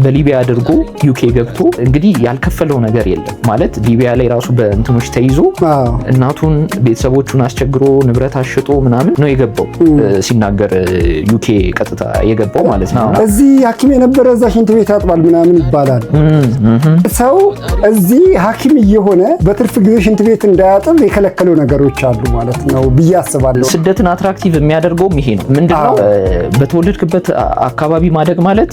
በሊቢያ አድርጎ ዩኬ ገብቶ እንግዲህ ያልከፈለው ነገር የለም ማለት ሊቢያ ላይ ራሱ በእንትኖች ተይዞ እናቱን ቤተሰቦቹን አስቸግሮ ንብረት አሽጦ ምናምን ነው የገባው ሲናገር ዩኬ ቀጥታ የገባው ማለት ነው። እዚህ ሐኪም የነበረ እዛ ሽንት ቤት ያጥባል ምናምን ይባላል። ሰው እዚህ ሐኪም እየሆነ በትርፍ ጊዜ ሽንት ቤት እንዳያጥብ የከለከለው ነገሮች አሉ ማለት ነው ብዬ አስባለሁ። ስደትን አትራክቲቭ የሚያደርገው ይሄ ነው። ምንድነው በተወለድክበት አካባቢ ማደግ ማለት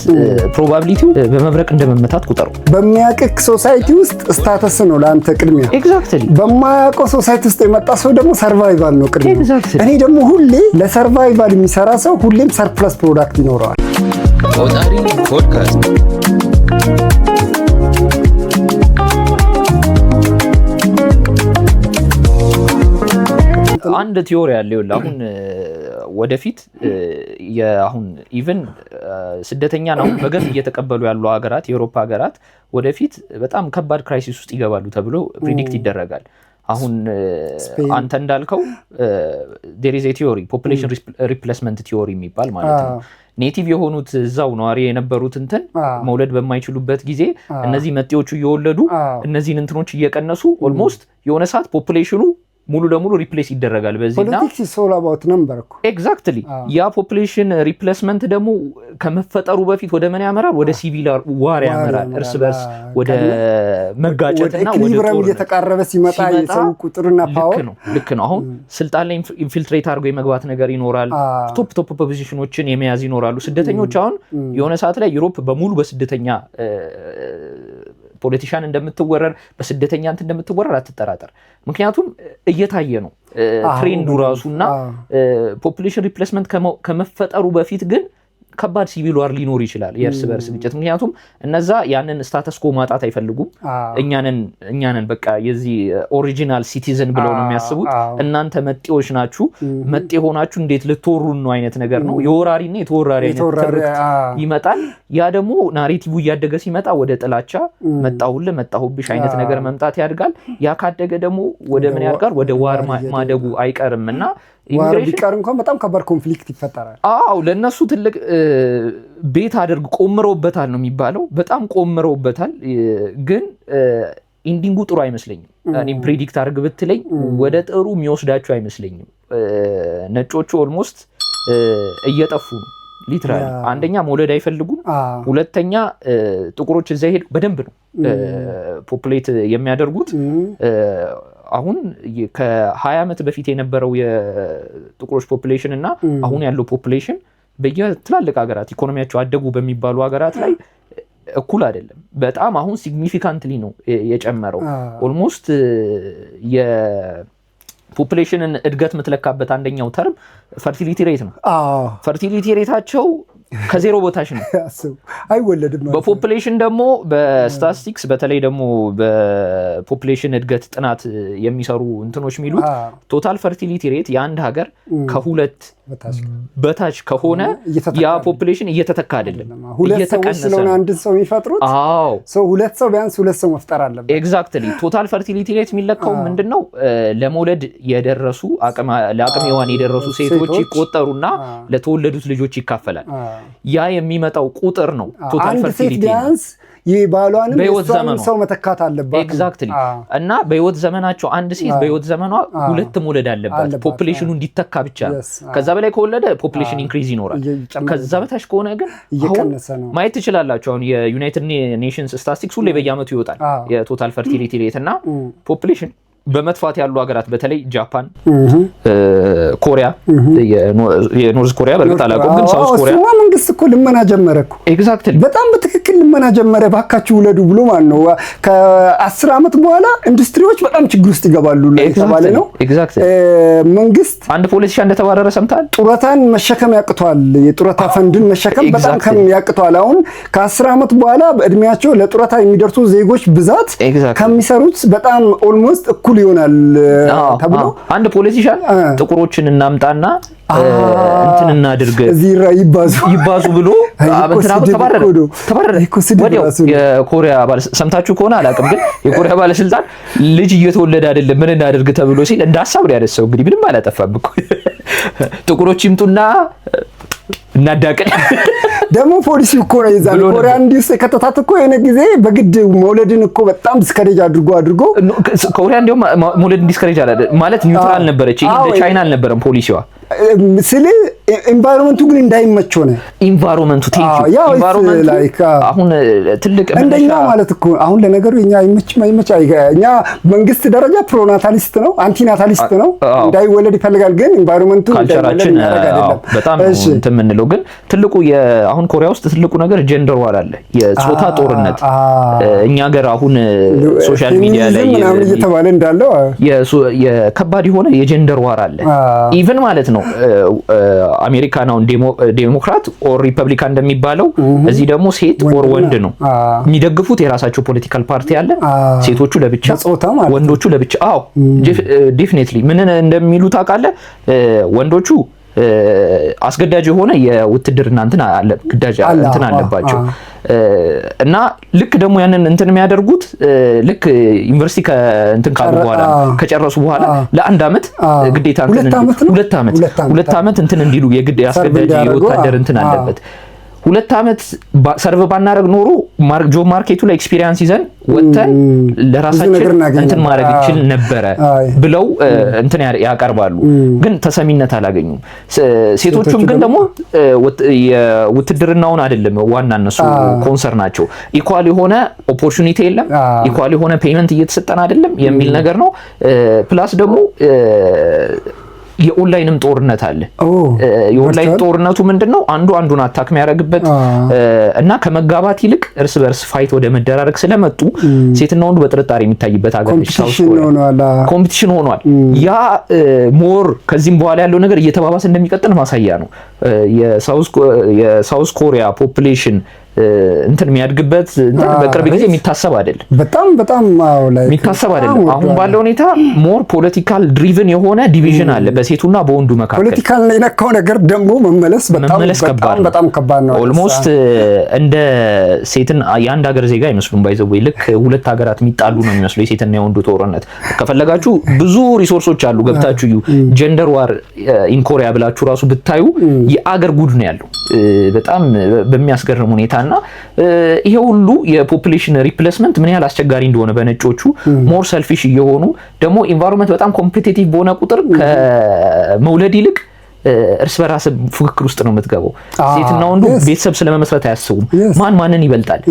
ፕሮባቢሊቲው በመብረቅ እንደመመታት ቁጠሩ። በሚያውቅ ሶሳይቲ ውስጥ ስታተስ ነው ለአንተ ቅድሚያ። ኤግዛክትሊ። በማያውቀው ሶሳይቲ ውስጥ የመጣ ሰው ደግሞ ሰርቫይቫል ነው ቅድሚያ። እኔ ደግሞ ሁሌ ለሰርቫይቫል የሚሰራ ሰው ሁሌም ሰርፕለስ ፕሮዳክት ይኖረዋል። ቆጣሪ ፖድካስት አንድ ቲዮሪ ያለው አሁን ወደፊት አሁን ኢቭን ስደተኛ ነው በገፍ እየተቀበሉ ያሉ ሀገራት የአውሮፓ ሀገራት ወደፊት በጣም ከባድ ክራይሲስ ውስጥ ይገባሉ ተብሎ ፕሪዲክት ይደረጋል። አሁን አንተ እንዳልከው there is a theory population replacement theory የሚባል ማለት ነው። ኔቲቭ የሆኑት እዛው ነዋሪ የነበሩት እንትን መውለድ በማይችሉበት ጊዜ እነዚህ መጤዎቹ እየወለዱ እነዚህን እንትኖች እየቀነሱ ኦልሞስት የሆነ ሰዓት ፖፑሌሽኑ ሙሉ ለሙሉ ሪፕሌስ ይደረጋል። በዚህና ፖለቲክስ is all about number እኮ ኤግዛክትሊ። ያ ፖፑሌሽን ሪፕሌስመንት ደግሞ ከመፈጠሩ በፊት ወደ ምን ያመራል? ወደ ሲቪል ዋር ያመራል። እርስ በርስ ወደ መጋጨትና ወደ ጦር እየተቃረበ ሲመጣ የሰው ቁጥርና ፓወር ልክ ነው። አሁን ስልጣን ላይ ኢንፊልትሬት አድርጎ የመግባት ነገር ይኖራል። ቶፕ ፖዚሽኖችን የመያዝ ይኖራሉ። ስደተኞች አሁን የሆነ ሰዓት ላይ ዩሮፕ በሙሉ በስደተኛ ፖለቲሻን እንደምትወረር በስደተኛ እንት እንደምትወረር አትጠራጠር። ምክንያቱም እየታየ ነው ትሬንዱ ራሱና ፖፑሌሽን ሪፕሌስመንት ከመፈጠሩ በፊት ግን ከባድ ሲቪል ዋር ሊኖር ይችላል፣ የእርስ በርስ ግጭት። ምክንያቱም እነዛ ያንን ስታተስ ኮ ማጣት አይፈልጉም። እኛንን በቃ የዚህ ኦሪጂናል ሲቲዝን ብለው ነው የሚያስቡት። እናንተ መጤዎች ናችሁ፣ መጤ ሆናችሁ እንዴት ልትወሩን ነው አይነት ነገር ነው። የወራሪና የተወራሪ አይነት ትርክት ይመጣል። ያ ደግሞ ናሬቲቭ እያደገ ሲመጣ ወደ ጥላቻ መጣሁብሽ አይነት ነገር መምጣት ያድጋል። ያ ካደገ ደግሞ ወደ ምን ያድጋል? ወደ ዋር ማደጉ አይቀርምና ኢሚግሬሽን እንኳን በጣም ከባድ ኮንፍሊክት ይፈጠራል። ለነሱ ትልቅ ቤት አድርግ ቆምረውበታል ነው የሚባለው። በጣም ቆምረውበታል። ግን ኢንዲንጉ ጥሩ አይመስለኝም። እኔም ፕሬዲክት አድርግ ብትለኝ ወደ ጥሩ የሚወስዳቸው አይመስለኝም። ነጮቹ ኦልሞስት እየጠፉ ነው ሊትራሊ። አንደኛ መውለድ አይፈልጉም፣ ሁለተኛ ጥቁሮች እዛ ሄድ በደንብ ነው ፖፑሌት የሚያደርጉት። አሁን ከ20 ዓመት በፊት የነበረው የጥቁሮች ፖፑሌሽን እና አሁን ያለው ፖፑሌሽን በየትላልቅ ሀገራት ኢኮኖሚያቸው አደጉ በሚባሉ ሀገራት ላይ እኩል አይደለም። በጣም አሁን ሲግኒፊካንትሊ ነው የጨመረው። ኦልሞስት የፖፑሌሽንን እድገት የምትለካበት አንደኛው ተርም ፈርቲሊቲ ሬት ነው። ፈርቲሊቲ ሬታቸው ከዜሮ በታች ነው፣ አይወለድም። በፖፑሌሽን ደግሞ በስታቲስቲክስ በተለይ ደግሞ በፖፑሌሽን እድገት ጥናት የሚሰሩ እንትኖች የሚሉት ቶታል ፈርቲሊቲ ሬት የአንድ ሀገር ከሁለት በታች ከሆነ ያ ፖፑሌሽን እየተተካ አይደለም፣ እየተቀነሰ ነው። አንድ ሰው የሚፈጥሩት ሁለት ሰው ቢያንስ ሁለት ሰው መፍጠር አለበት። ኤግዛክትሊ። ቶታል ፈርቲሊቲ ሬት የሚለካው ምንድነው? ለመውለድ የደረሱ ለአቅመ ሔዋን የደረሱ ሴቶች ይቆጠሩና ለተወለዱት ልጆች ይካፈላል። ያ የሚመጣው ቁጥር ነው ቶታል ፈርቲሊቲ። የባሏንም የሷንም ሰው መተካት አለባት። ኤግዛክትሊ። እና በህይወት ዘመናቸው አንድ ሴት በህይወት ዘመኗ ሁለት መውለድ አለባት ፖፑሌሽኑ እንዲተካ ብቻ። ከዛ በላይ ከወለደ ፖፑሌሽን ኢንክሪዝ ይኖራል። ከዛ በታች ከሆነ ግን ማየት ትችላላችሁ። አሁን የዩናይትድ ኔሽንስ ስታቲስቲክስ ሁሌ በየአመቱ ይወጣል የቶታል ፈርቲሊቲ ሬት እና ፖፑሌሽን በመጥፋት ያሉ ሀገራት በተለይ ጃፓን፣ ኮሪያ፣ የኖርዝ ኮሪያ በርግጥ አላውቅም፣ ግን ሳውዝ ኮሪያ መንግስት እኮ ልመና ጀመረ እኮ። ኤግዛክትሊ። በጣም በትክክል ልመና ጀመረ። ባካችሁ ውለዱ ብሎ ማለት ነው። ከ10 ዓመት በኋላ ኢንዱስትሪዎች በጣም ችግር ውስጥ ይገባሉ ለተባለ ነው። ኤግዛክትሊ። መንግስት አንድ ፖለቲሻን እንደተባረረ ሰምታል። ጡረታን መሸከም ያቅቷል። የጡረታ ፈንድን መሸከም በጣም ያቅቷል። አሁን ከ10 ዓመት በኋላ በእድሜያቸው ለጡረታ የሚደርሱ ዜጎች ብዛት ከሚሰሩት በጣም ኦልሞስት እኩል ይሆናል ተብሎ አንድ ፖለቲሻን ጥቁሮችን እናምጣና እንትን እናድርግ ይባዙ ብሎ ተባረረ። የኮሪያ ባለስልጣን ሰምታችሁ ከሆነ አላውቅም፣ ግን የኮሪያ ባለስልጣን ልጅ እየተወለደ አይደለም ምን እናድርግ ተብሎ ሲል እንደ ሀሳብ ነው ያነሳው። እንግዲህ ምንም አላጠፋም እኮ ጥቁሮች ይምጡና እናዳቀን ደግሞ ፖሊሲ እኮ ነው የዛን ኮሪያ እንዲስ ከተታት እኮ የሆነ ጊዜ በግድ መውለድን እኮ በጣም ዲስከሬጅ አድርጎ ኮሪያ እንደውም መውለድ ዲስከሬጅ አለ ማለት ኒውትራል ነበረች። ይሄ እንደ ቻይና አልነበረም ፖሊሲዋ። ስለ ኢንቫይሮንመንቱ ግን እንዳይመቸው ነው። ኢንቫይሮንመንቱ ኢንቫይሮንመንቱ አሁን ትልቅ እንደኛ ማለት እኮ አሁን ለነገሩ እኛ አይመች እኛ መንግስት ደረጃ ፕሮናታሊስት ነው አንቲናታሊስት ነው እንዳይወለድ ይፈልጋል። ግን ኢንቫይሮንመንቱ ካልቸራችን በጣም እንትን የምንለው ግን ትልቁ አሁን ኮሪያ ውስጥ ትልቁ ነገር ጀንደር ዋር አለ፣ የጾታ ጦርነት። እኛ ሀገር አሁን ሶሻል ሚዲያ ላይ ምናምን እየተባለ እንዳለው የከባድ የሆነ የጀንደር ዋር አለ። ኢቭን ማለት ነው አሜሪካናውን ዴሞክራት ኦር ሪፐብሊካን እንደሚባለው እዚህ ደግሞ ሴት ኦር ወንድ ነው የሚደግፉት። የራሳቸው ፖለቲካል ፓርቲ አለ። ሴቶቹ ለብቻ ወንዶቹ ለብቻ። አዎ ዴፊኒትሊ ምን እንደሚሉ ታውቃለህ? ወንዶቹ አስገዳጅ የሆነ የውትድርና ግዳጅ እንትን አለባቸው እና ልክ ደግሞ ያንን እንትን የሚያደርጉት ልክ ዩኒቨርሲቲ እንትን ካሉ በኋላ ከጨረሱ በኋላ ለአንድ አመት ግዴታ ሁለት አመት እንትን እንዲሉ የግድ አስገዳጅ የወታደር እንትን አለበት። 2 አመት ሰርቭ ባናረግ ኖሮ ጆብ ማርኬቱ ላይ ኤክስፒሪየንስ ይዘን ወጥተን ለራሳችን እንትን ማድረግ ይችል ነበረ ብለው እንትን ያቀርባሉ። ግን ተሰሚነት አላገኙም። ሴቶቹም ግን ደግሞ የውትድርናውን አይደለም ዋና እነሱ ኮንሰርን ናቸው። ኢኳል የሆነ ኦፖርቹኒቲ የለም፣ ኢኳል የሆነ ፔመንት እየተሰጠን አይደለም የሚል ነገር ነው። ፕላስ ደግሞ የኦንላይንም ጦርነት አለ። የኦንላይን ጦርነቱ ምንድነው? አንዱ አንዱን አታክ የሚያደርግበት እና ከመጋባት ይልቅ እርስ በርስ ፋይት ወደ መደራረግ ስለመጡ ሴትና ወንዱ በጥርጣሬ የሚታይበት ሀገር ነች። ኮምፒቲሽን ሆኗል። ያ ሞር ከዚህም በኋላ ያለው ነገር እየተባባሰ እንደሚቀጥል ማሳያ ነው። የሳውዝ ኮሪያ ፖፑሌሽን እንትን የሚያድግበት እንትን በቅርብ ጊዜ የሚታሰብ አይደለም። በጣም የሚታሰብ አይደለም። አሁን ባለው ሁኔታ ሞር ፖለቲካል ድሪቭን የሆነ ዲቪዥን አለ በሴቱና በወንዱ መካከል። ፖለቲካል የነካው ነገር ደግሞ መመለስ በጣም ከባድ ነው። ኦልሞስት እንደ ሴትን የአንድ ሀገር ዜጋ አይመስሉም። ባይዘው ልክ ሁለት ሀገራት የሚጣሉ ነው የሚመስለው የሴትና የወንዱ ጦርነት። ከፈለጋችሁ ብዙ ሪሶርሶች አሉ ገብታችሁ ጀንደር ዋር ኢን ኮሪያ ብላችሁ ራሱ ብታዩ የአገር ጉድ ነው ያለው በጣም በሚያስገርም ሁኔታ። እና ይሄ ሁሉ የፖፑሌሽን ሪፕሌስመንት ምን ያህል አስቸጋሪ እንደሆነ በነጮቹ ሞር ሰልፊሽ እየሆኑ ደግሞ ኢንቫይሮንመንት በጣም ኮምፒቲቲቭ በሆነ ቁጥር ከመውለድ ይልቅ እርስ በራስ ፉክክር ውስጥ ነው የምትገባው። ሴትና ወንዱ ቤተሰብ ስለመመስረት አያስቡም። ማንን ይበልጣል?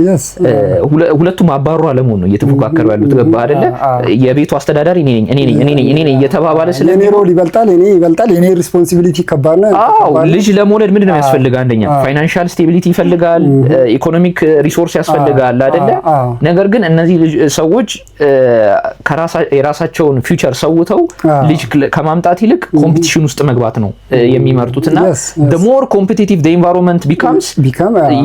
ሁለቱም አባሩ አለመሆን ነው እየተፎካከሩ ያሉት። ገባ አይደለ? የቤቱ አስተዳዳሪ እኔ ነኝ እየተባባለ ስለሚሮል ይበልጣል፣ የኔ ሪስፖንሲቢሊቲ ከባድ ነው። ልጅ ለመውለድ ምንድነው ያስፈልጋል? አንደኛ ፋይናንሻል ስቴቢሊቲ ይፈልጋል፣ ኢኮኖሚክ ሪሶርስ ያስፈልጋል አይደለ? ነገር ግን እነዚህ ሰዎች የራሳቸውን ፊውቸር ሰውተው ልጅ ከማምጣት ይልቅ ኮምፒቲሽን ውስጥ መግባት ነው የሚመርጡትና the more competitive the environment becomes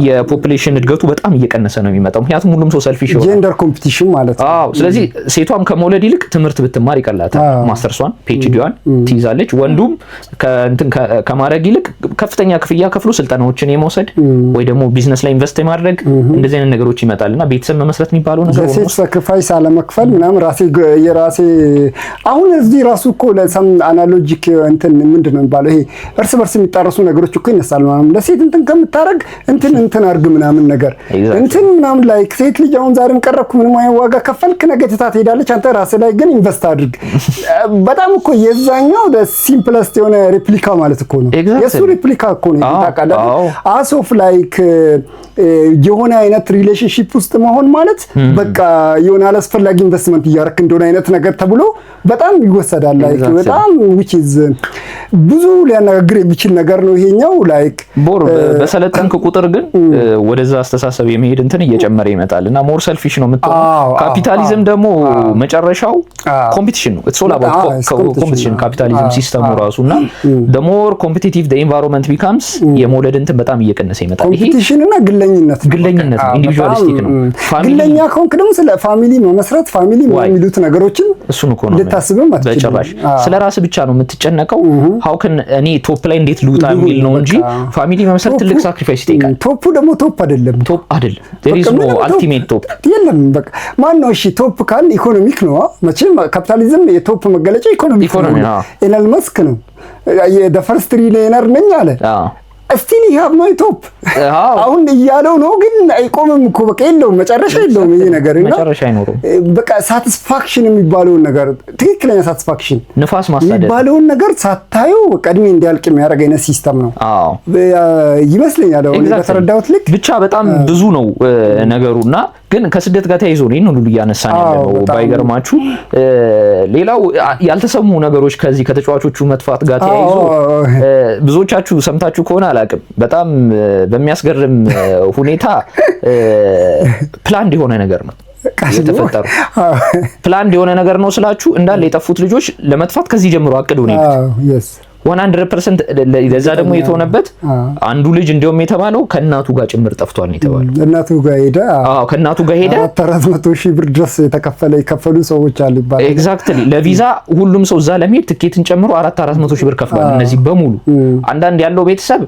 የፖፑሌሽን እድገቱ በጣም እየቀነሰ ነው የሚመጣው። ምክንያቱም ሁሉም ሰው ሰልፊሽ ይሆናል። ጀንደር ኮምፒቲሽን ማለት ነው። ስለዚህ ሴቷም ከመውለድ ይልቅ ትምህርት ብትማር ይቀላታል። ማስተርሷን ፒኤችዲዋን ትይዛለች። ወንዱም ከማድረግ ይልቅ ከፍተኛ ክፍያ ከፍሎ ስልጠናዎችን የመውሰድ ወይ ደግሞ ቢዝነስ ላይ ኢንቨስት የማድረግ እንደዚህ አይነት ነገሮች ይመጣልና ቤተሰብ መመስረት የሚባለው ነገር ሴት ሳክሪፋይስ አለመክፈል ምናምን የራሴ አሁን እዚህ ራሱ እኮ ለሰም አናሎጂክ እንትን ምንድነው የሚባለው ይሄ እርስ በርስ የሚጣረሱ ነገሮች እኮ ይነሳሉ። ማለት ለሴት እንትን ከምታረግ እንትን አርግ ምናምን ነገር እንትን ምናምን ላይ ሴት ልጅ አሁን ዛሬም ቀረብኩ ምንም ዋጋ ከፈልክ ነገ ትታት ሄዳለች። አንተ ራስህ ላይ ግን ኢንቨስት አድርግ። በጣም እኮ የዛኛው ሲምፕለስት የሆነ ሬፕሊካ ማለት እኮ ነው። የሱ ሬፕሊካ እኮ ነው ታውቃለህ። አሶፍ ላይክ የሆነ አይነት ሪሌሽንሺፕ ውስጥ መሆን ማለት በቃ የሆነ አላስፈላጊ ኢንቨስትመንት እያደረክ እንደሆነ አይነት ነገር ተብሎ በጣም ይወሰዳል። ላይክ በጣም which is ብዙ ሊያነጋግር የሚችል ነገር ነው ይሄኛው። ላይክ በሰለጠንክ ቁጥር ግን ወደዛ አስተሳሰብ የመሄድ እንትን እየጨመረ ይመጣልና ሞር ሰልፊሽ ነው የምትሆነው። ካፒታሊዝም ደግሞ መጨረሻው ኮምፒቲሽን ነው። it's all about competition ካፒታሊዝም ሲስተሙ ራሱና the more competitive the environment becomes የመውለድ እንትን በጣም እየቀነሰ ይመጣል። ይሄ ኮምፒቲሽን እና ግለኝነት ነው፣ ኢንዲቪጁዋሊስቲክ ነው። ግለኛ ከሆንክ ደግሞ ስለ ፋሚሊ መመስረት ፋሚሊ የሚሉት ነገሮችን እሱን እኮ ነው ልታስብም አትችልም። በጭራሽ ስለ ራስህ ብቻ ነው የምትጨነቀው። how can እኔ ቶፕ ላይ እንዴት ልውጣ የሚል ነው እንጂ ፋሚሊ መመስረት ትልቅ ሳክሪፋይስ ይጠይቃል። ቶፑ ደግሞ ቶፕ አይደለም። there is no ultimate top የለም። በቃ ማን ነው? እሺ ቶፕ ካል ኢኮኖሚክ ነው መቼም። ካፒታሊዝም የቶፕ መገለጫ ኢኮኖሚክ ነው። ኤለን መስክ ነው የደ ፈርስት ትሪሊየነር ነኝ አለ። ስቲል ይሃብ ነው ቶፕ አሁን እያለው ነው፣ ግን አይቆምም እኮ በቃ የለውም መጨረሻ የለውም ይሄ ነገር እና መጨረሻ አይኖርም። በቃ ሳቲስፋክሽን የሚባለውን ነገር ትክክለኛ ሳቲስፋክሽን ንፋስ ማሳደድ የሚባለውን ነገር ሳታዩ ቀድሜ እንዲያልቅ የሚያደርግ አይነት ሲስተም ነው ይመስለኛል። አሁን በተረዳሁት ልክ ብቻ በጣም ብዙ ነው ነገሩና ግን ከስደት ጋር ተያይዞ ነው ይሄን ሁሉ እያነሳን ያለው ባይገርማችሁ። ሌላው ያልተሰሙ ነገሮች ከዚህ ከተጫዋቾቹ መጥፋት ጋር ተያይዞ ብዙዎቻችሁ ሰምታችሁ ከሆነ አላውቅም፣ በጣም በሚያስገርም ሁኔታ ፕላንድ የሆነ ነገር ነው የተፈጠረው። ፕላንድ የሆነ ነገር ነው ስላችሁ እንዳለ የጠፉት ልጆች ለመጥፋት ከዚህ ጀምሮ አቅዱ ነው 100%። ለዛ ደግሞ የተሆነበት አንዱ ልጅ እንደውም የተባለው ከእናቱ ጋር ጭምር ጠፍቷል ነው የተባለው። እናቱ ጋር ሄደ። ከእናቱ ጋር ሄደ። 400,000 ብር ድረስ የከፈሉ ሰዎች አሉ ይባላል። ኤግዛክትሊ ለቪዛ ሁሉም ሰው እዛ ለመሄድ ትኬትን ጨምሮ 400,000 ብር ከፍሏል። እነዚህ በሙሉ አንዳንድ ያለው ቤተሰብ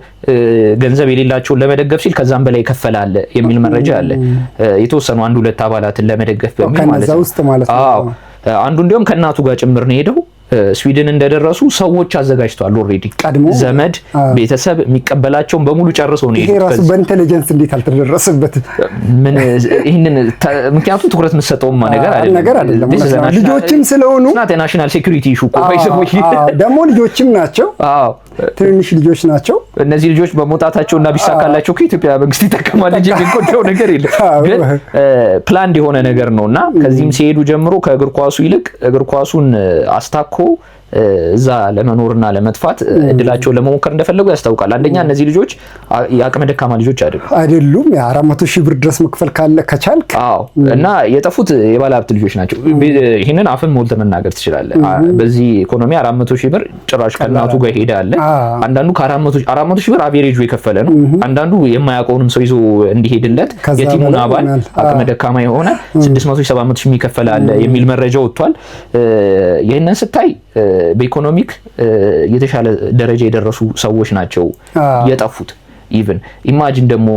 ገንዘብ የሌላቸውን ለመደገፍ ሲል ከዛም በላይ ይከፈላል የሚል መረጃ አለ። የተወሰኑ አንድ ሁለት አባላትን ለመደገፍ በሚል ማለት ነው። አንዱ እንደውም ከእናቱ ጋር ጭምር ነው ሄደው ስዊድን እንደደረሱ ሰዎች አዘጋጅተዋል። ኦሬዲ ዘመድ ቤተሰብ የሚቀበላቸውን በሙሉ ጨርሰው ነው። ይሄ ራሱ በኢንተለጀንስ እንዴት አልተደረሰበት? ምን ይሄንን ምክንያቱም ትኩረት የምትሰጠው ነገር አይደለም። ልጆችም ስለሆኑ ናሽናል ሴኩሪቲ ኢሹ እኮ ደግሞ ልጆችም ናቸው። ትንሽ ልጆች ናቸው። እነዚህ ልጆች በመውጣታቸውና ቢሳካላቸው ከኢትዮጵያ መንግስት ይጠቀማል እንጂ የሚጎዳው ነገር የለም። ግን ፕላንድ የሆነ ነገር ነውና ከዚህም ሲሄዱ ጀምሮ ከእግር ኳሱ ይልቅ እግር ኳሱን አስታኮ እዛ ለመኖርና ለመጥፋት እድላቸውን ለመሞከር እንደፈለጉ ያስታውቃል። አንደኛ እነዚህ ልጆች የአቅመ ደካማ ልጆች አይደሉም። የ400,000 ብር ድረስ መክፈል ከቻልክ እና የጠፉት የባለ ሀብት ልጆች ናቸው። ይህንን አፍን ሞልተህ መናገር ትችላለህ። በዚህ ኢኮኖሚ 400,000 ብር ጭራሽ ከእናቱ ጋር ሄደ አለ። አንዳንዱ ከ400,000 ብር አቬሬጁ የከፈለ ነው። አንዳንዱ የማያውቀውንም ሰው ይዞ እንዲሄድለት የቲሙን አባል አቅመ ደካማ የሆነ 600,000-700,000 የሚከፈል አለ የሚል መረጃ ወጥቷል። ይህንን ስታይ በኢኮኖሚክ የተሻለ ደረጃ የደረሱ ሰዎች ናቸው የጠፉት። ኢቭን ኢማጂን ደግሞ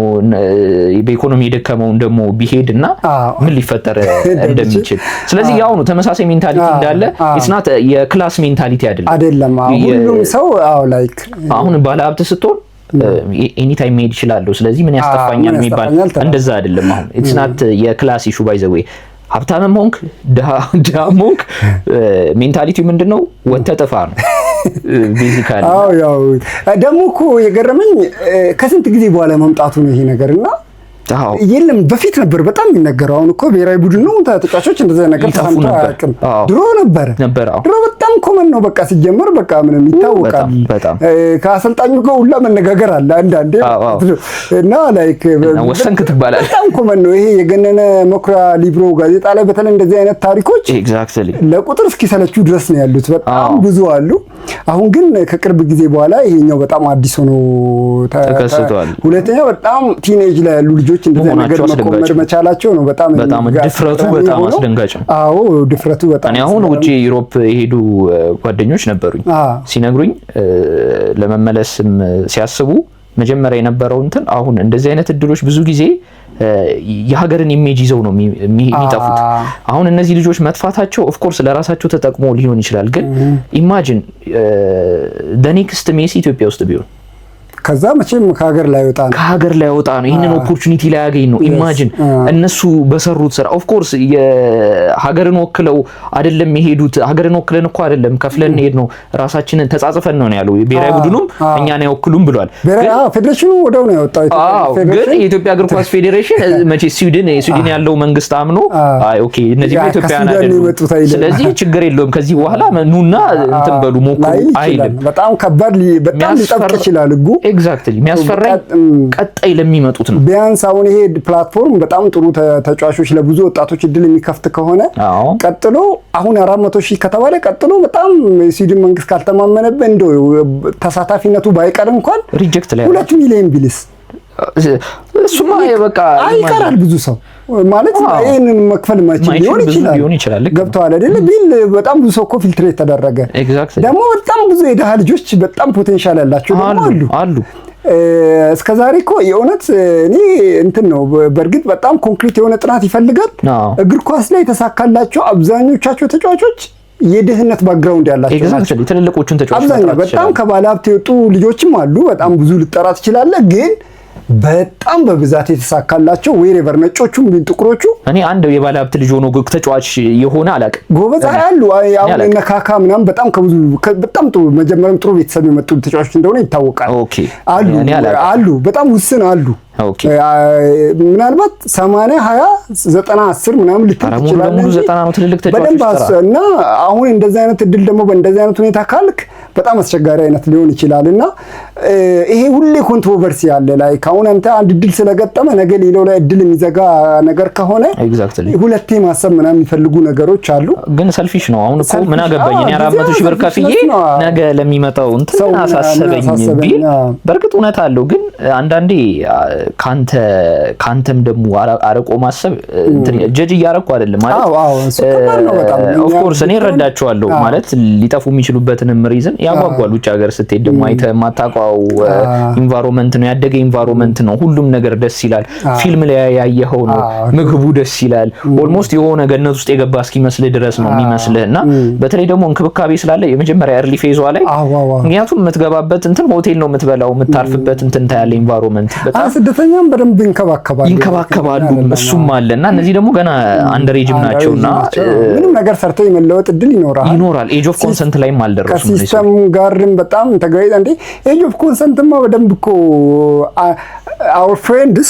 በኢኮኖሚ የደከመውን ደግሞ ቢሄድና ምን ሊፈጠር እንደሚችል። ስለዚህ ያው ነው ተመሳሳይ ሜንታሊቲ እንዳለ ኢትናት የክላስ ሜንታሊቲ አይደለም። ሁሉም ሰው ላይክ አሁን ባለ ሀብት ስትሆን ኤኒ ታይም መሄድ ይችላል፣ ስለዚህ ምን ያስጠፋኛል የሚባል እንደዛ አይደለም። አሁን ኢትናት የክላስ ኢሹ ባይ ዘ ዌይ ሀብታምም ሆንክ ድሃም ሆንክ ሜንታሊቲው ምንድነው? ወጥተህ ጥፋ ነው ቤዚካሊ። ያው ደግሞ እኮ የገረመኝ ከስንት ጊዜ በኋላ መምጣቱ ነው ይሄ ነገርና የለም በፊት ነበር በጣም የሚነገረው። አሁን እኮ ብሔራዊ ቡድን ነው ተጫዋቾች እንደዛ ነገር ተሰምቶ አያውቅም። ድሮ ነበር ድሮ በጣም ኮመን ነው። በቃ ሲጀመር በቃ ምንም ይታወቃል። ከአሰልጣኙ ጋር ሁላ መነጋገር አለ አንዳንዴ እና ላይክ ወሰንክ ትባላለህ። በጣም ኮመን ነው ይሄ። የገነነ መኩሪያ ሊብሮ ጋዜጣ ላይ በተለይ እንደዚህ አይነት ታሪኮች ኤግዛክትሊ ለቁጥር እስኪሰለቹ ድረስ ነው ያሉት። በጣም ብዙ አሉ። አሁን ግን ከቅርብ ጊዜ በኋላ ይሄኛው በጣም አዲስ ሆኖ ተከስቷል። ሁለተኛው በጣም ቲኔጅ ላይ ያሉ ልጆች እንደዚህ ነገር መቆመር መቻላቸው ነው በጣም ድፍረቱ በጣም አስደንጋጭ ነው። ድፍረቱ በጣም እኔ አሁን ውጪ ዩሮፕ የሄዱ ጓደኞች ነበሩኝ ሲነግሩኝ ለመመለስም ሲያስቡ መጀመሪያ የነበረው እንትን አሁን እንደዚህ አይነት እድሎች ብዙ ጊዜ የሀገርን ኢሜጅ ይዘው ነው የሚጠፉት። አሁን እነዚህ ልጆች መጥፋታቸው ኦፍ ኮርስ ለራሳቸው ተጠቅሞ ሊሆን ይችላል፣ ግን ኢማጂን ኔክስት ሜሲ ኢትዮጵያ ውስጥ ቢሆን ከዛ መቼም ከሀገር ላይ ወጣ ነው ይሄንን ኦፖርቹኒቲ ላይ ያገኝ ነው። ኢማጂን እነሱ በሰሩት ስራ ኦፍ ኮርስ የሀገርን ወክለው አይደለም የሄዱት። ሀገርን ወክለን እኮ አይደለም ከፍለን ሄድ ነው ራሳችንን ተጻጽፈን ነው ያለው። ብሔራዊ ቡድኑም እኛን አይወክሉም ብሏል። ፌዴሬሽኑ ወደው ነው ያወጣው። ግን የኢትዮጵያ እግር ኳስ ፌዴሬሽን መቼ ስዊድን ያለው መንግስት አምኖ አይ ኦኬ እነዚህ ኢትዮጵያውያን አይደሉም፣ ስለዚህ ችግር የለውም ከዚህ በኋላ ኑና እንትን በሉ ሞክሩ አይልም። በጣም ከባድ በጣም ሊጠብቅ ይችላል ህጉ። ኤግዛክትሊ የሚያስፈራኝ ቀጣይ ለሚመጡት ነው። ቢያንስ አሁን ይሄ ፕላትፎርም በጣም ጥሩ ተጫዋቾች ለብዙ ወጣቶች እድል የሚከፍት ከሆነ ቀጥሎ አሁን 400,000 ከተባለ ቀጥሎ በጣም የስዊድን መንግስት ካልተማመነበት እንደው ተሳታፊነቱ ባይቀር እንኳን ሪጀክት ላይ 2 ሚሊዮን ቢልስ እሱማ በቃ አይቀራል። ብዙ ሰው ማለት ይሄንን መክፈል ማይችል ሊሆን ይችላል። ገብቷል አይደል? ቢል በጣም ብዙ ሰው እኮ ፊልትሬት ተደረገ። ደግሞ በጣም ብዙ የደሃ ልጆች በጣም ፖቴንሻል ያላቸው አሉ። እስከዛሬ እኮ የእውነት እኔ እንትን ነው በእርግጥ በጣም ኮንክሪት የሆነ ጥናት ይፈልጋል። እግር ኳስ ላይ የተሳካላቸው አብዛኞቻቸው ተጫዋቾች የድህነት ባክግራውንድ ያላቸው ናቸው። ትልልቆቹን ተጫዋቾች አብዛኛው በጣም ከባለ ሀብት የወጡ ልጆችም አሉ። በጣም ብዙ ልጠራ ትችላለህ ግን በጣም በብዛት የተሳካላቸው ዌሬቨር ነጮቹም ቢን ጥቁሮቹ እኔ አንድ የባለ ሀብት ልጅ ሆኖ ተጫዋች የሆነ አላውቅም። ጎበዝ አሉ አሁን እነ ካካ ምናምን በጣም ከብዙ በጣም ጥሩ መጀመሪያም ጥሩ ቤተሰብ የመጡ ተጫዋቾች እንደሆነ ይታወቃል። አሉ በጣም ውስን አሉ። ምናልባት 80 20 90 10 ምናምን ልትል ይችላል። ሙሉ 90 ነው ትልልቅ ተጫዋቾች እና አሁን እንደዚህ አይነት እድል ደግሞ በእንደዚህ አይነት ሁኔታ ካልክ በጣም አስቸጋሪ አይነት ሊሆን ይችላልና ይሄ ሁሌ ኮንትሮቨርሲ ያለ ላይ ካሁን አንተ አንድ እድል ስለገጠመ ነገ ሌላው ላይ እድል የሚዘጋ ነገር ከሆነ ሁለቴ ማሰብ ምናምን የሚፈልጉ ነገሮች አሉ። ግን ሰልፊሽ ነው። አሁን እኮ ምን አገባኝ እኔ 400 ሺህ ብር ከፍዬ ነገ ለሚመጣው እንትን አሳሰበኝ ቢል በርግጥ እውነት አለው። ግን አንዳንዴ ካንተም ደግሞ አርቆ ማሰብ እንትን ጀጅ እያረኩ አይደለም ማለት ኦፍ ኮርስ እኔ እረዳቸዋለሁ ማለት ሊጠፉ የሚችሉበትንም ሪዝን ያጓጓል። ውጭ ሀገር ስትሄድ ደግሞ አይተህ የማታውቀው ኢንቫይሮንመንት ነው፣ ያደገ ኢንቫይሮንመንት ነው። ሁሉም ነገር ደስ ይላል። ፊልም ላይ ያየኸው ነው። ምግቡ ደስ ይላል። ኦልሞስት የሆነ ገነት ውስጥ የገባ እስኪመስልህ ድረስ ነው የሚመስልህና በተለይ ደግሞ እንክብካቤ ስላለ የመጀመሪያ ኤርሊ ፌዟ ላይ ምክንያቱም የምትገባበት እንትን ሆቴል ነው የምትበላው የምታርፍበት እንትን ታያለ ኢንቫይሮንመንት በጣም ስደተኛም በደንብ ይንከባከባሉ። እሱም አለና እነዚህ ደግሞ ገና አንደሬጅም ናቸውና ምንም ነገር ሰርተው የመለወጥ እድል ይኖራል። ኤጅ ኦፍ ኮንሰንት ላይም አልደረሱም። ከሲስተም ጋርም በጣም ተገናኝታ እንዴ ኤጅ ኦፍ ኮንሰንትማ በደንብ እኮ our friends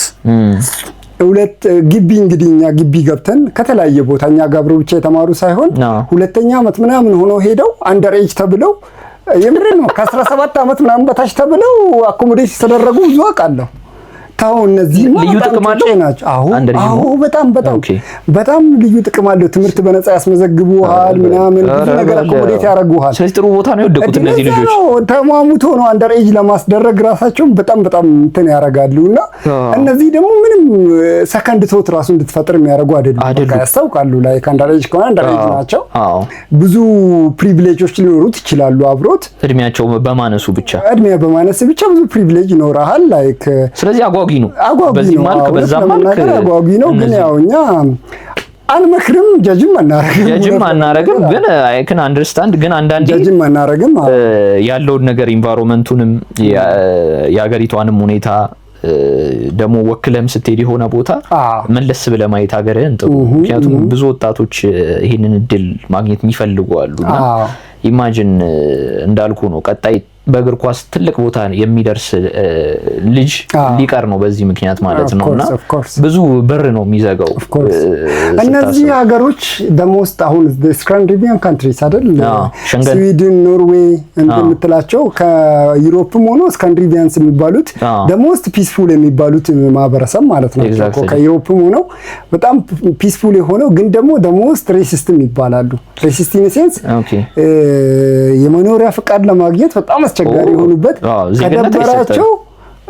ሁለት ግቢ እንግዲህ እኛ ግቢ ገብተን ከተለያየ ቦታ እኛ ጋብሮ ብቻ የተማሩ ሳይሆን ሁለተኛ ዓመት ምናምን ሆኖ ሄደው አንደር ኤጅ ተብለው የምር ነው ከ17 ዓመት ምናምን በታች ተብለው አኮሞዴት ተደረጉ ብዙ አውቃለሁ። ታው እነዚህ ልዩ ጥቅም አለው ናቸው። አዎ በጣም ልዩ ጥቅም አለው። ትምህርት በነፃ ያስመዘግቡሃል ምናምን ብዙ ነገር አኮሞዴት ያደርጉሃል። ስለዚህ ጥሩ ቦታ ነው የወደቁት እነዚህ ልጆች። ተማሙቶ ነው አንደር ኤጅ ለማስደረግ ራሳቸውን በጣም እንትን ያደርጋሉና እነዚህ ደግሞ ምንም ሰከንድ ቶት ራሱ እንድትፈጥር የሚያደርጉ አይደሉም። ያስታውቃሉ ላይ አንደር ኤጅ ከሆነ አንደር ኤጅ ናቸው። ብዙ ፕሪቪሌጆች ሊኖሩት ይችላሉ አብሮት እድሜያቸው በማነሱ ብቻ ብዙ ፕሪቪሌጅ ይኖራል ላይክ ስለዚህ አጓጊ ነው። በዚህ ማልክ በዛ ማልክ አጓጊ ነው። ግን ያው እኛ አንመክርም ጀጅም አናረግም ግን አይ ካን አንደርስታንድ ግን አንዳንዴ ጀጅም አናረግም ያለውን ነገር ኢንቫይሮንመንቱንም የሀገሪቷንም ሁኔታ ደግሞ ወክለም ስትሄድ የሆነ ቦታ መለስ ብለህ ማየት ሀገርህን ጥሩ። ምክንያቱም ብዙ ወጣቶች ይሄንን እድል ማግኘት የሚፈልጉ አሉና ኢማጂን እንዳልኩ ነው ቀጣይ በእግር ኳስ ትልቅ ቦታ የሚደርስ ልጅ ሊቀር ነው በዚህ ምክንያት ማለት ነውና ብዙ በር ነው የሚዘጋው። እነዚህ ሀገሮች ደሞስት አሁን ስካንዲኔቪያን ካንትሪስ አይደል ስዊድን ኖርዌይ እንደምትላቸው ከዩሮፕም ሆኖ ስካንዲኔቪያንስ የሚባሉት ደሞስት ፒስፉል የሚባሉት ማህበረሰብ ማለት ነው። ከዩሮፕም ሆኖ በጣም ፒስፉል የሆነው ግን ደግሞ ደሞስት ሬሲስትም ይባላሉ። ሬሲስት ኢን ሴንስ የመኖሪያ ፍቃድ ለማግኘት በጣም አስቸጋሪ የሆኑበት ከደበራቸው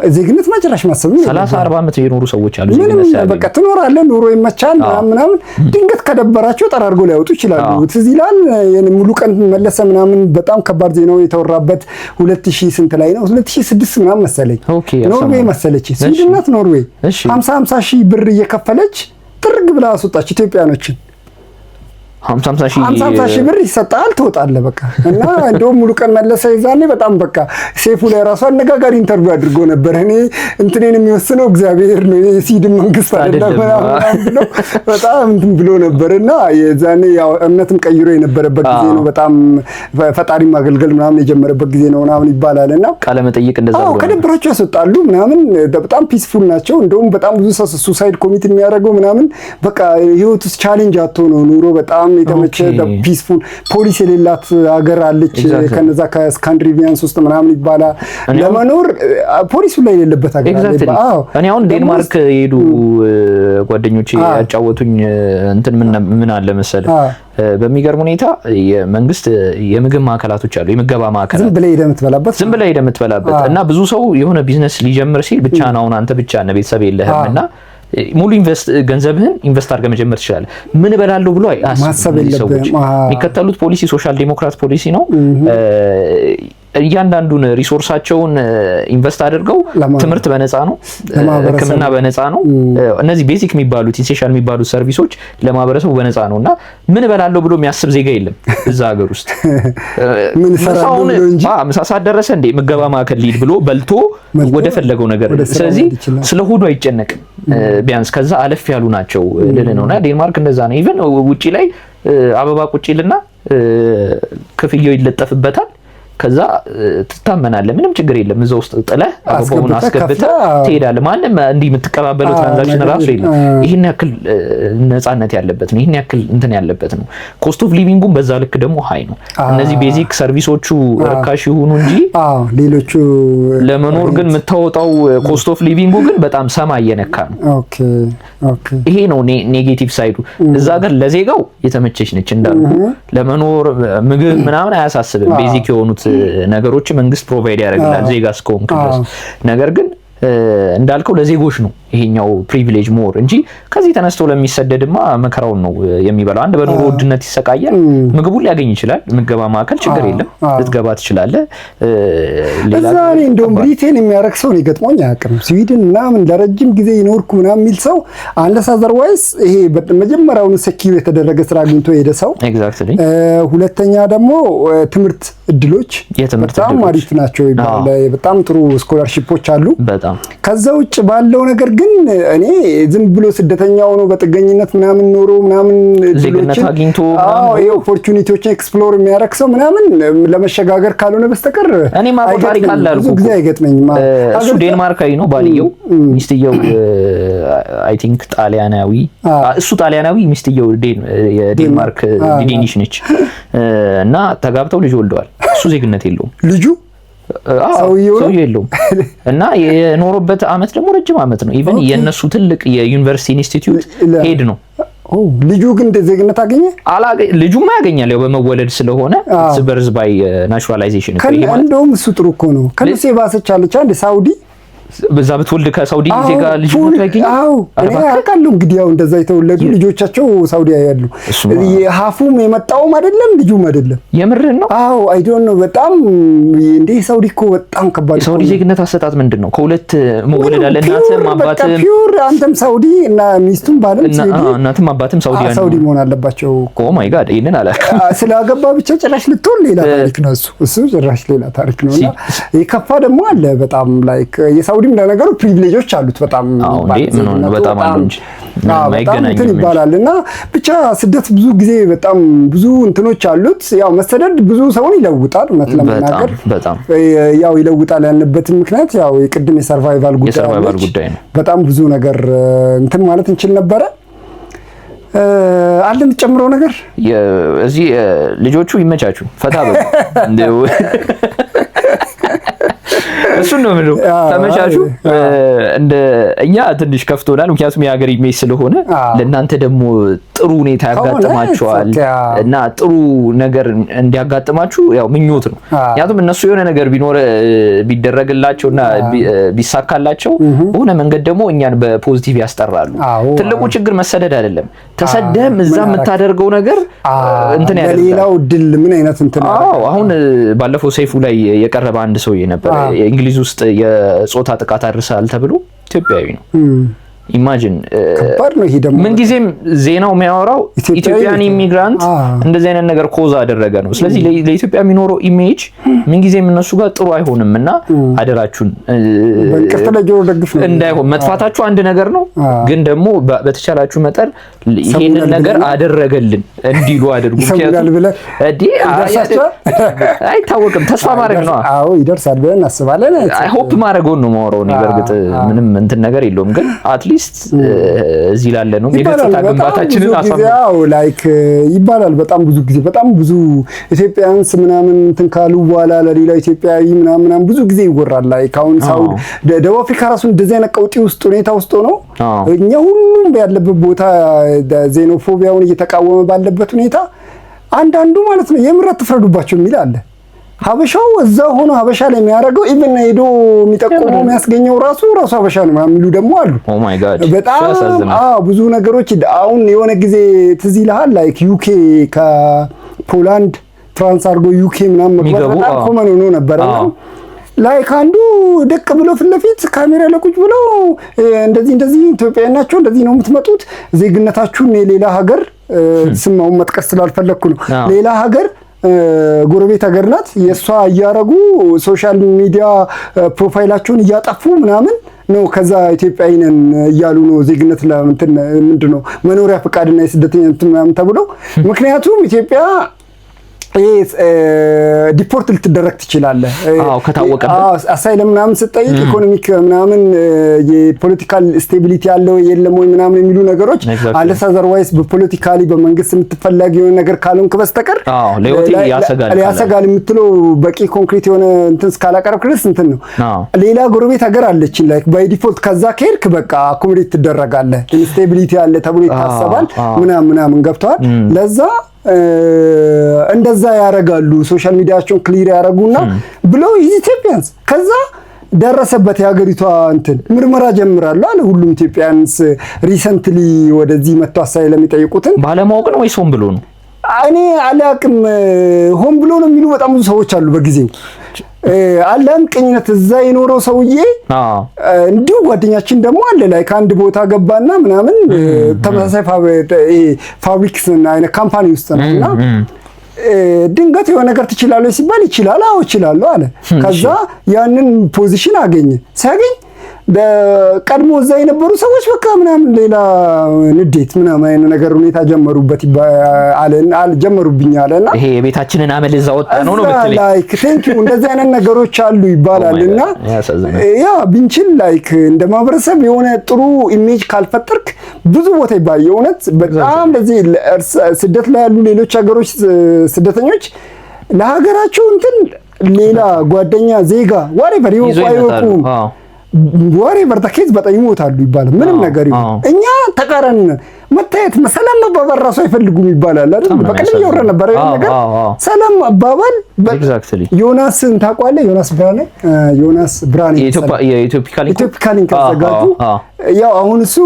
ዜግነት መጨረሻ ማሰብ ነው። 30-40 ዓመት የኖሩ ሰዎች አሉ። ዜግነት ሲያገኙ በቃ ትኖራለህ፣ ኑሮ ይመቻል ምናምን ድንገት ከደበራቸው ጠራርጎ ሊያወጡ ይችላሉ። ትዝ ይላል ሙሉ ቀን መለሰ ምናምን በጣም ከባድ ዜናው የተወራበት 2000 ስንት ላይ ነው 2006 ምናምን መሰለኝ ኖርዌይ መሰለች ስዊድናት ኖርዌይ 50 ሺህ ብር እየከፈለች ጥርግ ብላ አስወጣች ኢትዮጵያኖችን። 50 ሺህ ብር ይሰጣል ትወጣለህ በቃ። እና እንደውም ሙሉ ቀን መለሰ ይዛኔ በጣም በቃ ሴፉ ላይ ራሱ አነጋጋሪ ኢንተርቪው አድርጎ ነበር። እኔ እንትኔን የሚወስነው እግዚአብሔር ነው የስዊድን መንግስት አይደለም ብሎ በጣም እንትን ብሎ ነበርና የዛኔ ያው እምነትም ቀይሮ የነበረበት ጊዜ ነው። በጣም ፈጣሪ ማገልገል ምናምን የጀመረበት ጊዜ ነው ምናምን ይባላልና ቃለ መጠይቅ እንደዛ ነው። ከደብራቸው ያስወጣሉ ምናምን በጣም ፒስፉል ናቸው። እንደውም በጣም ብዙ ሰው ሱሳይድ ኮሚት የሚያደርገው ምናምን በቃ ህይወት ውስጥ ቻሌንጅ አጥቶ ነው ኑሮ በጣም የተመቸ ፒስፉል ፖሊስ የሌላት ሀገር አለች። ከነዛ ከስካንዲኔቪያንስ ውስጥ ምናምን ይባላል ለመኖር ፖሊስ ላይ የሌለበት ሀገር አለ። እኔ አሁን ዴንማርክ የሄዱ ጓደኞቼ ያጫወቱኝ እንትን ምን አለ መሰለህ በሚገርም ሁኔታ የመንግስት የምግብ ማዕከላቶች አሉ። የምገባ ማዕከላት ዝም ብለህ ሄደህ የምትበላበት እና ብዙ ሰው የሆነ ቢዝነስ ሊጀምር ሲል ብቻ ነው አሁን አንተ ብቻ ነህ ቤተሰብ የለህምና ሙሉ ገንዘብህን ኢንቨስት አድርገህ መጀመር ትችላለህ። ምን እበላለሁ ብሎ ማሰብ የለብህም። የሚከተሉት ፖሊሲ ሶሻል ዴሞክራት ፖሊሲ ነው። እያንዳንዱን ሪሶርሳቸውን ኢንቨስት አድርገው ትምህርት በነፃ ነው፣ ሕክምና በነፃ ነው። እነዚህ ቤዚክ የሚባሉት ኢንሴንሻል የሚባሉት ሰርቪሶች ለማህበረሰቡ በነፃ ነው እና ምን እበላለሁ ብሎ የሚያስብ ዜጋ የለም እዛ ሀገር ውስጥ። ምሳ ሰዓት ደረሰ እንዴ ምገባ ማዕከል ሊድ ብሎ በልቶ ወደ ፈለገው ነገር። ስለዚህ ስለ ሆዱ አይጨነቅም። ቢያንስ ከዛ አለፍ ያሉ ናቸው ልል ነውና ዴንማርክ እንደዛ ነው። ኢቭን ውጪ ላይ አበባ ቁጭልና ክፍያው ይለጠፍበታል። ከዛ ትታመናለህ፣ ምንም ችግር የለም። እዛ ውስጥ ጥለህ አበባውን አስገብተህ ትሄዳለህ። ማንም እንዲህ የምትቀባበለው ትራንዛክሽን ራሱ የለም። ይሄን ያክል ነፃነት ያለበት ነው። ይሄን ያክል እንትን ያለበት ነው። ኮስት ኦፍ ሊቪንጉም በዛ ልክ ደግሞ ሃይ ነው። እነዚህ ቤዚክ ሰርቪሶቹ ርካሽ ይሁኑ እንጂ ሌሎቹ ለመኖር ግን የምታወጣው ኮስት ኦፍ ሊቪንጉ ግን በጣም ሰማይ የነካ ነው። ይሄ ነው ኔጌቲቭ ሳይዱ። እዛ ሀገር ለዜጋው የተመቸች ነች እንዳልኩ፣ ለመኖር ምግብ ምናምን አያሳስብም። ቤዚክ የሆኑት ነገሮች መንግስት ፕሮቫይድ ያደርጋል ዜጋ እስከሆንክ ድረስ። ነገር ግን እንዳልከው ለዜጎች ነው ይሄኛው ፕሪቪሌጅ ሞር እንጂ ከዚህ ተነስቶ ለሚሰደድማ መከራውን ነው የሚበላው። አንድ በኑሮ ውድነት ይሰቃያል። ምግቡን ሊያገኝ ይችላል። ምገባ ማዕከል ችግር የለም ልትገባ ትችላለህ። እዛ እኔ እንደውም ብሪቴን የሚያረግ ሰው ነው ገጥሞኝ አያውቅም። ስዊድን ምናምን ለረጅም ጊዜ ይኖርኩ ምናምን የሚል ሰው አንለስ አዘርዋይስ ይሄ መጀመሪያውኑ ሴኪዩር የተደረገ ስራ አግኝቶ ሄደ ሰው። ኤግዛክትሊ። ሁለተኛ ደግሞ ትምህርት እድሎች በጣም አሪፍ ናቸው ይባላል። በጣም ጥሩ ስኮላርሺፖች አሉ። ከዛ ውጭ ባለው ነገር ግን እኔ ዝም ብሎ ስደተኛ ሆኖ በጥገኝነት ምናምን ኖሮ ምናምን ዜግነት አግኝቶ ይሄ ኦፖርቹኒቲዎችን ኤክስፕሎር የሚያደርግ ሰው ምናምን ለመሸጋገር ካልሆነ በስተቀር እኔ ማቆ ታሪክ አለ አልኩ ጊዜ አይገጥመኝም። እሱ ዴንማርካዊ ነው ባልየው፣ ሚስትየው አይ ቲንክ ጣሊያናዊ፣ እሱ ጣሊያናዊ፣ ሚስትየው የዴንማርክ ዲኒሽ ነች እና ተጋብተው ልጅ ወልደዋል። እሱ ዜግነት የለውም ልጁ ሰውየው የለውም እና የኖረበት አመት ደግሞ ረጅም አመት ነው። ኢቭን የነሱ ትልቅ የዩኒቨርሲቲ ኢንስቲትዩት ሄድ ነው። ልጁ ግን ዜግነት አገኘ ልጁማ ያገኛል ያው በመወለድ ስለሆነ በርዝ ባይ ናቹራላይዜሽን። እንደውም እሱ ጥሩ እኮ ነው። ከነሱ የባሰች አለች አንድ ሳውዲ በዛ ብትወልድ ከሳውዲ ዜጋ ልጅነት ያገኝ። እኔ አውቃለሁ እንግዲህ ያው እንደዛ የተወለዱ ልጆቻቸው ሳውዲ ያያሉ። ሀፉም የመጣውም አይደለም ልጁም አይደለም። የምርህን ነው? አይ ዶንት ኖ። በጣም እንዴ ሳውዲ እኮ በጣም ከባድ ነው። ሳውዲ ዜግነት አሰጣጥ ምንድነው? ከሁለት መወለድ አለ። እናትም አባትም ፒውር አንተም ሳውዲ እና ሚስቱም ባለም እናትም አባትም ሳውዲ መሆን አለባቸው። ኦ ማይ ጋድ ይሄንን አላውቅም። ስላገባ ብቻ ጭራሽ ልትሆን ሌላ ታሪክ ነው እሱ ጭራሽ ሌላ ታሪክ ነውና የከፋ ደግሞ አለ በጣም ላይክ የሳውዲም ለነገሩ ፕሪቪሌጆች አሉት በጣም በጣም አሉ እንጂ እንትን ይባላልና ብቻ ስደት ብዙ ጊዜ በጣም ብዙ እንትኖች አሉት። ያው መሰደድ ብዙ ሰውን ይለውጣል እውነት ለመናገር ያው ይለውጣል። ያለበትም ምክንያት ያው የቅድም የሰርቫይቫል ጉዳይ ነው። በጣም ብዙ ነገር እንትን ማለት እንችል ነበረ። አለ የምትጨምረው ነገር? እዚህ ልጆቹ ይመቻቹ ፈታ በሉ እሱ ነው ምለው ተመቻቹ። እንደ እኛ ትንሽ ከፍቶናል፣ ምክንያቱም የሀገር ኢሜጅ ስለሆነ። ለእናንተ ደግሞ ጥሩ ሁኔታ ያጋጥማቸዋል እና ጥሩ ነገር እንዲያጋጥማችሁ ያው ምኞት ነው። ምክንያቱም እነሱ የሆነ ነገር ቢደረግላቸውና ቢሳካላቸው በሆነ መንገድ ደግሞ እኛን በፖዚቲቭ ያስጠራሉ። ትልቁ ችግር መሰደድ አይደለም፣ ተሰደም እዛ የምታደርገው ነገር እንትን ያደርጋል። ሌላው ድል ምን አይነት እንትን አሁን ባለፈው ሰይፉ ላይ የቀረበ አንድ ሰውዬ ነበር እንግሊዝ ውስጥ የጾታ ጥቃት አድርሳል ተብሎ ኢትዮጵያዊ ነው። ኢማጂን ምን ጊዜም ዜናው የሚያወራው ኢትዮጵያን ኢሚግራንት እንደዚህ አይነት ነገር ኮዝ አደረገ ነው። ስለዚህ ለኢትዮጵያ የሚኖረው ኢሜጅ ምን ጊዜም እነሱ ጋር ጥሩ አይሆንምና አደራችሁን እንዳይሆን መጥፋታችሁ አንድ ነገር ነው፣ ግን ደግሞ በተቻላችሁ መጠን ይሄንን ነገር አደረገልን እንዲሉ አድርጉ። አይታወቅም፣ ተስፋ ማድረግ ነው። አዎ ይደርሳል ብለን እናስባለን። አይ ሆፕ ማድረጉን ነው የማወራው እኔ። በእርግጥ ምንም እንትን ነገር የለውም፣ ግን አትሊስት እዚህ ላለ ነው የገጽታ ግንባታችንን አሳምነው ላይክ ይባላል። በጣም ብዙ ጊዜ በጣም ብዙ ኢትዮጵያንስ ምናምን እንትን ካሉ በኋላ ለሌላ ኢትዮጵያዊ ምናምን ብዙ ጊዜ ይወራል። ላይክ አሁን ሳውዲ ደቡብ አፍሪካ ራሱ እንደዚህ አይነት ቀውጢ ውስጥ ሁኔታ ውስጥ ነው እኛ ሁሉም ያለበት ቦታ ዜኖፎቢያውን እየተቃወመ ባለበት ሁኔታ አንዳንዱ ማለት ነው የምረት ተፈረዱባቸው የሚል አለ። ሀበሻው እዛ ሆኖ ሀበሻ ላይ የሚያደርገው ኢቭን ሄዶ የሚጠቆመው የሚያስገኘው ራሱ ሀበሻ ነው የሚሉ ደግሞ አሉ። ኦ ማይ ጋድ በጣም ብዙ ነገሮች። አሁን የሆነ ጊዜ ትዝ ይልሃል ላይክ ዩኬ ከፖላንድ ትራንስ አድርጎ ዩኬ ምናምን መግባት በጣም ኮመን ሆኖ ነበርና ላይክ አንዱ ደቅ ብሎ ፊት ለፊት ካሜራ ለቁጭ ብሎ እንደዚህ ኢትዮጵያዊ ናቸው እንደዚህ ነው የምትመጡት ዜግነታችሁን የሌላ ሀገር ስማውን መጥቀስ ስላልፈለኩ ነው ሌላ ሀገር ጎረቤት ሀገር ናት የሷ እያረጉ ሶሻል ሚዲያ ፕሮፋይላቸውን እያጠፉ ምናምን ነው ከዛ ኢትዮጵያዊ ነን እያሉ ነው ዜግነት ለምንትን ምንድነው መኖሪያ ፈቃድና የስደተኝነት ምናምን ተብሎ ምክንያቱም ኢትዮጵያ ዲፖርት ልትደረግ ትችላለህ ከታወቀበት አሳይለም ምናምን ስትጠይቅ ኢኮኖሚክ ምናምን የፖለቲካል ስቴቢሊቲ ያለው የለም ወይ ምናምን የሚሉ ነገሮች አለስ አዘርዋይስ በፖለቲካሊ በመንግስት የምትፈለግ የሆነ ነገር ካልሆንክ በስተቀር ለህይወት ያሰጋል የምትለው በቂ ኮንክሪት የሆነ እንትን ስካላቀረብክ ድረስ እንትን ነው ሌላ ጎረቤት ሀገር አለችን ላይክ ባይ ዲፎልት ከዛ ከሄድክ በቃ አኮሞዴት ትደረጋለህ ኢንስቴቢሊቲ ያለ ተብሎ ይታሰባል ምናምን ገብቷል ለዛ እንደዛ ያረጋሉ ሶሻል ሚዲያቸውን ክሊር ያረጉና ብሎ ኢትዮጵያንስ ከዛ ደረሰበት የሀገሪቷ እንትን ምርመራ ጀምራሉ አለ ሁሉም ኢትዮጵያንስ ሪሰንትሊ ወደዚህ መጥቶ አሳይለም የሚጠይቁትን ባለማወቅ ነው ወይስ ሆን ብሎ ነው እኔ አላቅም ሆን ብሎ ነው የሚሉ በጣም ብዙ ሰዎች አሉ በጊዜው አለም ቅኝነት እዛ የኖረው ሰውዬ እንዲሁ ጓደኛችን ደግሞ አለ ላይ ከአንድ ቦታ ገባና ምናምን ተመሳሳይ ፋብሪክስ እና ካምፓኒ ውስጥ ነውና ድንገት የሆነ ነገር ትችላለህ ሲባል ይችላል አዎ ይችላል አለ ከዛ ያንን ፖዚሽን አገኘ ሲያገኝ ቀድሞ እዛ የነበሩ ሰዎች በቃ ምናምን ሌላ ንዴት ምናምን አይነ ነገር ሁኔታ ጀመሩበት ጀመሩብኝ አለና ይሄ የቤታችንን አመል እዛ ወጣ ነው በትለይ ላይክ ቴንክ ዩ እንደዚህ አይነት ነገሮች አሉ ይባላልና ያ ብንችል ላይክ እንደ ማህበረሰብ የሆነ ጥሩ ኢሜጅ ካልፈጠርክ ብዙ ቦታ ይባል የሆነት በጣም ለዚህ ስደት ላይ ያሉ ሌሎች ሀገሮች ስደተኞች ለሀገራቸው እንትን ሌላ ጓደኛ ዜጋ whatever ይወቁ whatever the case በጣም ይሞታሉ ይባላል ምንም ነገር ይሁን እኛ ተቃራኒ ነን መታየት ሰላም መባባል ራሱ አይፈልጉም ይባላል አይደል በቀደም ይወራ ነበር ነገር ሰላም መባባል ኤግዛክትሊ ዮናስን ታውቃለህ ዮናስ ብራኒ የኢትዮፒካል ከዘጋጁ ያው አሁን እሱ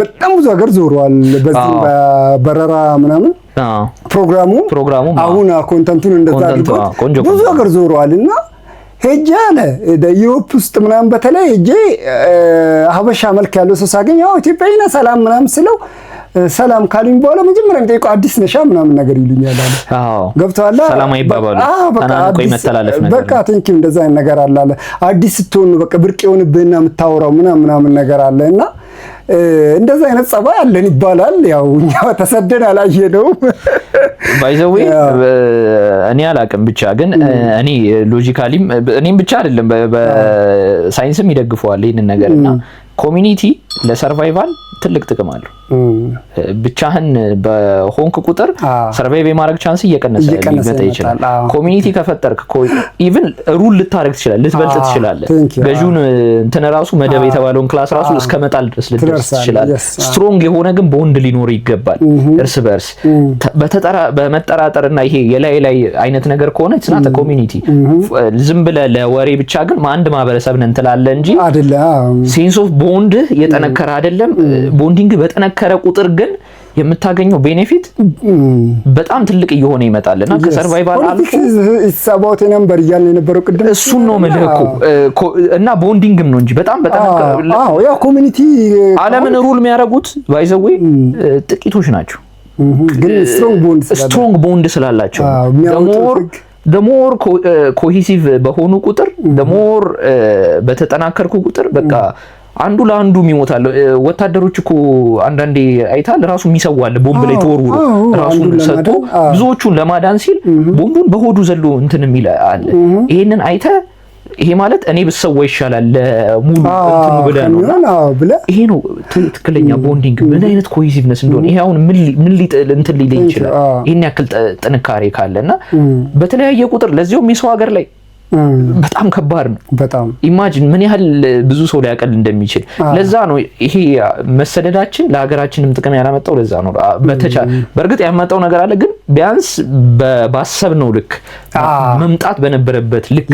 በጣም ብዙ ሀገር ዞሯል በዚህ በረራ ምናምን ፕሮግራሙ አሁን ኮንተንቱን እንደዛ አድርጎ ብዙ ሀገር ዞሯልና ሄጄ አለ ዩሮፕ ውስጥ ምናምን በተለይ ሄጄ ሀበሻ መልክ ያለው ሰው ሳገኝ ያው ኢትዮጵያዊና ሰላም ምናምን ስለው ሰላም ካሉኝ በኋላ መጀመሪያ የሚጠይቀው አዲስ ነሻ ምናምን ነገር ይሉኛል አለ ገብቷል ሰላም አይባባሉ ተናንቆ ይመተላለፍ ነገር በቃ ቴንኪው እንደዛ አይነት ነገር አለ አዲስ ስትሆን በቃ ብርቅ የሆነብህና የምታወራው ምናምን ነገር አለና እንደዛ አይነት ጸባይ አለን ይባላል ያው እኛ ተሰደን አላየነው ባይ ዘ ዌይ እኔ አላቅም ብቻ ግን እኔ ሎጂካሊም እኔም ብቻ አይደለም በሳይንስም ይደግፈዋል ይሄንን ነገርና ኮሚኒቲ ለሰርቫይቫል ትልቅ ጥቅም አለው ብቻህን በሆንክ ቁጥር ሰርቫይቭ የማድረግ ቻንስ እየቀነሰ ይችላል ኮሚኒቲ ከፈጠርክ ኢቭን ሩል ልታረግ ትችላለህ ልትበልጥ ትችላለህ ገጁን እንትን ራሱ መደብ የተባለውን ክላስ ራሱ እስከመጣል ድረስ ልትደርስ ትችላለህ ስትሮንግ የሆነ ግን ቦንድ ሊኖር ይገባል እርስ በርስ በመጠራጠርና ይሄ የላይ አይነት ነገር ከሆነ it's not a community ዝም ብለህ ለወሬ ብቻ ግን አንድ ማህበረሰብ ነን ትላለህ እንጂ ሴንስ ኦፍ ቦንድ የጠነከረ አይደለም ቦንዲንግ በጠነከረ ቁጥር ግን የምታገኘው ቤኔፊት በጣም ትልቅ እየሆነ ይመጣልና ከሰርቫይቫል አልፎ it's about a number ያለ የነበረው ቅድም እሱ ነው መልኩ እና ቦንዲንግም ነው እንጂ በጣም ያው ኮሚኒቲ ዓለምን ሩል የሚያደርጉት ባይ ዘ ዌይ ጥቂቶች ናቸው ግን ስትሮንግ ቦንድ ስላላቸው the more cohesive በሆኑ ቁጥር the more በተጠናከርኩ ቁጥር በቃ አንዱ ለአንዱ ይሞታል ወታደሮች እኮ አንዳንዴ አይታል ራሱ የሚሰዋል ቦምብ ላይ ተወርውሮ ራሱን ሰጥቶ ብዙዎቹን ለማዳን ሲል ቦምቡን በሆዱ ዘሎ እንትን የሚል አለ ይሄንን አይተ ይሄ ማለት እኔ ብሰው ይሻላል ለሙሉ እንትኑ ብለህ ነው ይሄ ነው ትክክለኛ ቦንዲንግ ምን አይነት ኮሄሲቭነስ እንደሆነ ይሄ አሁን ምን እንትን ሊለይ ይችላል ይሄን ያክል ጥንካሬ ካለና በተለያየ ቁጥር ለዚያው የሚሰው ሀገር ላይ በጣም ከባድ ነው በጣም ኢማጂን ምን ያህል ብዙ ሰው ሊያቀል እንደሚችል ለዛ ነው ይሄ መሰደዳችን ለሀገራችንም ጥቅም ያላመጣው ለዛ ነው በርግጥ ያመጣው ነገር አለ ግን ቢያንስ ባሰብነው ልክ መምጣት በነበረበት ልክ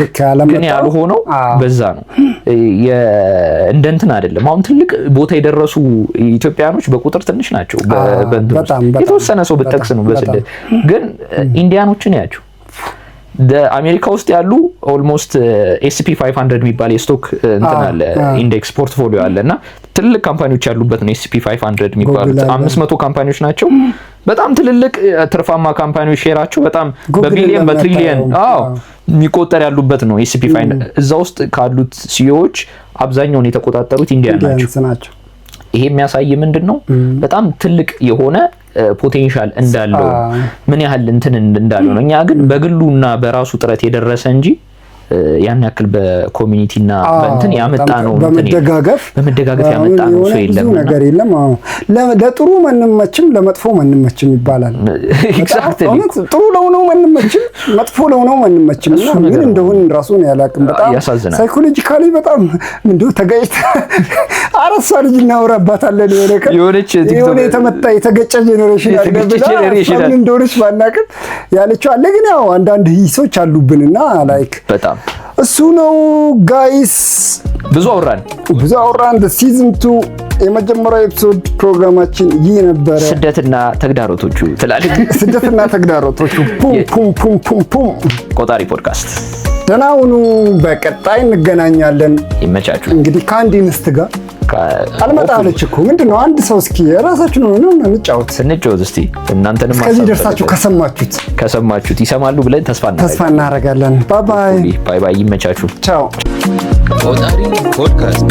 ግን ያልሆነው በዛ ነው እንደንትን አይደለም አሁን ትልቅ ቦታ የደረሱ ኢትዮጵያኖች በቁጥር ትንሽ ናቸው የተወሰነ ሰው በተክስ ነው በስደት ግን ኢንዲያኖችን ያቸው አሜሪካ ውስጥ ያሉ ኦልሞስት ኤስፒ 500 የሚባል የስቶክ እንትን አለ ኢንዴክስ ፖርትፎሊዮ አለ እና ትልልቅ ካምፓኒዎች ያሉበት ነው ኤስፒ 500 የሚባሉት 500 ካምፓኒዎች ናቸው። በጣም ትልልቅ ትርፋማ ካምፓኒዎች ሼራቸው በጣም በቢሊየን በትሪሊየን የሚቆጠር ያሉበት ነው ኤስፒ 500። እዛ ውስጥ ካሉት ሲኢኦዎች አብዛኛውን የተቆጣጠሩት ኢንዲያን ናቸው። ይሄ የሚያሳይ ምንድነው በጣም ትልቅ የሆነ ፖቴንሻል እንዳለው ምን ያህል እንትን እንዳለው ነው። እኛ ግን በግሉና በራሱ ጥረት የደረሰ እንጂ ያን ያክል በኮሚኒቲና በእንትን ያመጣ ነው በመደጋገፍ ያመጣ ነው ሰው የለም ነገር የለም። ለጥሩ መንመችም ለመጥፎ መንመችም ይባላል። ኤግዛክትሊ ጥሩ ለሆነው መንመችም መጥፎ ለሆነው መንመችም እና ምን እንደሆነ ራሱን ያላቅም በጣም ሳይኮሎጂካሊ በጣም እንደው ተጋጭ አራሳ ልጅ እናወራባታለን የሆነች የሆነ የተመታ የተገጨ ጄኔሬሽን አለ ምን እንደሆነች ባናቅም ያለችው አለ። ግን ያው አንዳንድ ሂሶች አሉብንና ላይክ በጣም እሱ ነው ጋይስ። ብዙ አወራን ሲዝን 2 የመጀመሪያው ኤፒሶድ ፕሮግራማችን ይህ ነበረ። ስደትና ተግዳሮቶቹ ፑም ቆጣሪ ፖድካስት ደህና ሁኑ። በቀጣይ እንገናኛለን። ይመቻችሁ። እንግዲህ ከአንድ እንስት ጋር አልመጣለች እኮ ምንድነው አንድ ሰው እስኪ ራሳችሁ ነው እንጫወት እስቲ እናንተንም ከዚህ ደርሳችሁ ከሰማችሁት ይሰማሉ ብለን ተስፋ እናደርጋለን። ባይ ባይ። ይመቻችሁ። ቻው። ቆጣሪ ፖድካስት